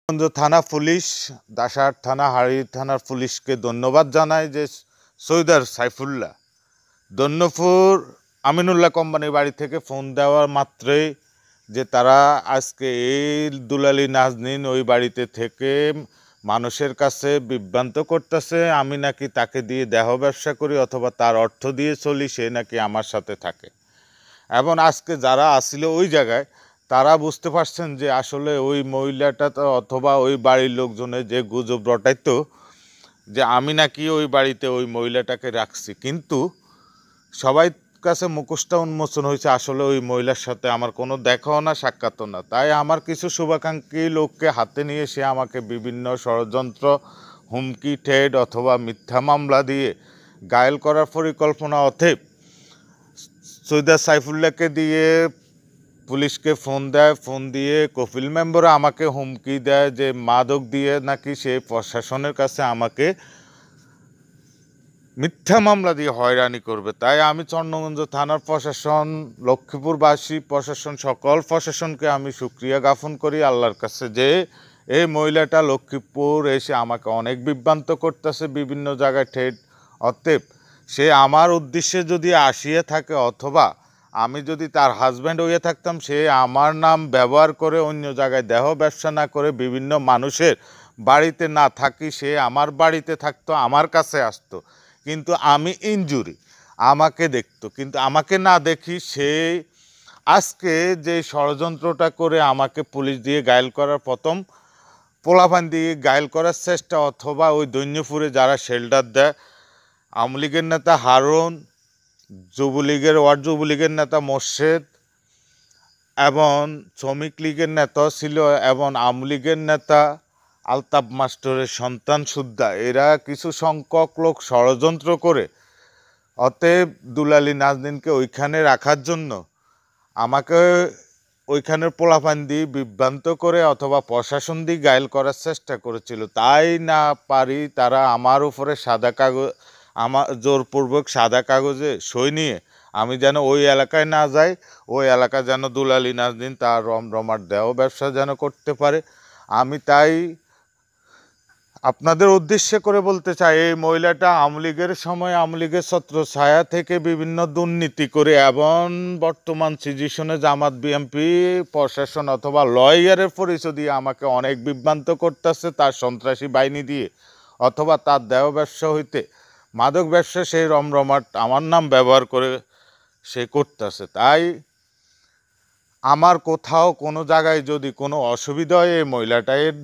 থানা পুলিশ, দাসার থানা, হাড়ি থানার পুলিশকে ধন্যবাদ জানাই যে সৈয়দার সাইফুল্লাহ দন্যপুর আমিনুল্লাহ কোম্পানির বাড়ি থেকে ফোন দেওয়ার মাত্রই যে তারা আজকে এই দুলালী নাজনীন ওই বাড়িতে থেকে মানুষের কাছে বিভ্রান্ত করতেছে আমি নাকি তাকে দিয়ে দেহ ব্যবসা করি অথবা তার অর্থ দিয়ে চলি, সে নাকি আমার সাথে থাকে। এবং আজকে যারা আসছিল ওই জায়গায় তারা বুঝতে পারছেন যে আসলে ওই মহিলাটা তো অথবা ওই বাড়ির লোকজনের যে গুজব রটাইতো যে আমি নাকি ওই বাড়িতে ওই মহিলাটাকে রাখছি, কিন্তু সবাই কাছে মুখোশটা উন্মোচন হয়েছে আসলে ওই মহিলার সাথে আমার কোনো দেখাও না, সাক্ষাৎও না। তাই আমার কিছু শুভাকাঙ্ক্ষী লোককে হাতে নিয়ে সে আমাকে বিভিন্ন ষড়যন্ত্র, হুমকি, ঠেট অথবা মিথ্যা মামলা দিয়ে ঘায়েল করার পরিকল্পনা অতএব সৈয়দা সাইফুল্লাহকে দিয়ে পুলিশকে ফোন দেয়, ফোন দিয়ে কফিল মেম্বারও আমাকে হুমকি দেয় যে মাদক দিয়ে নাকি সে প্রশাসনের কাছে আমাকে মিথ্যা মামলা দিয়ে হয়রানি করবে। তাই আমি চন্দ্রগঞ্জ থানার প্রশাসন, লক্ষ্মীপুরবাসী প্রশাসন, সকল প্রশাসনকে আমি শুকরিয়া জ্ঞাপন করি আল্লাহর কাছে যে এই মহিলাটা লক্ষ্মীপুর এসে আমাকে অনেক বিভ্রান্ত করতেছে, বিভিন্ন জায়গায় ঠেট। অতএব সে আমার উদ্দেশ্যে যদি আসিয়ে থাকে অথবা আমি যদি তার হাজব্যান্ড হয়ে থাকতাম, সে আমার নাম ব্যবহার করে অন্য জায়গায় দেহ ব্যবসা না করে বিভিন্ন মানুষের বাড়িতে না থাকি সে আমার বাড়িতে থাকতো, আমার কাছে আসতো, কিন্তু আমি ইনজুরি আমাকে দেখতো, কিন্তু আমাকে না দেখি সে আজকে যে ষড়যন্ত্রটা করে আমাকে পুলিশ দিয়ে ঘায়েল করার, প্রথম পোলাপান দিয়ে ঘায়েল করার চেষ্টা অথবা ওই দৈন্যপুরে যারা শেল্টার দেয়, আওয়ামী লীগের নেতা হারুন, ওয়ার্ড যুবলীগের নেতা মোর্শেদ এবং শ্রমিক লীগের নেতা ছিল এবং আওয়ামী লীগের নেতা আলতাফ মাস্টারের সন্তান সুদ্ধা, এরা কিছু সংখ্যক লোক ষড়যন্ত্র করে অতএব দুলালী নাজনীনকে ওইখানে রাখার জন্য আমাকে ওইখানের পোলাপান দিয়ে বিভ্রান্ত করে অথবা প্রশাসন দিয়ে ঘায়েল করার চেষ্টা করেছিল। তাই না পারি তারা আমার উপরে সাদা কাগজ, আমার জোরপূর্বক সাদা কাগজে সই নিয়ে আমি যেন ওই এলাকায় না যাই, ওই এলাকা যেন দুলালী নাজনীন তার রমরমার দেহ ব্যবসা যেন করতে পারে। আমি তাই আপনাদের উদ্দেশ্য করে বলতে চাই, এই মহিলাটা আওয়ামী লীগের সময় আওয়ামী লীগের ছত্রছায়া থেকে বিভিন্ন দুর্নীতি করে এবং বর্তমান সিচুয়েশনে জামাত, বিএনপি, প্রশাসন অথবা লয়ারের পরিচয় দিয়ে আমাকে অনেক বিভ্রান্ত করতেছে তার সন্ত্রাসী বাহিনী দিয়ে অথবা তার দেহ ব্যবসা হইতে মাদক ব্যবসা সেই রমরমাট আমার নাম ব্যবহার করে সে করতেছে। তাই আমার কোথাও কোনো জায়গায় যদি কোনো অসুবিধা হয় এই মহিলাটার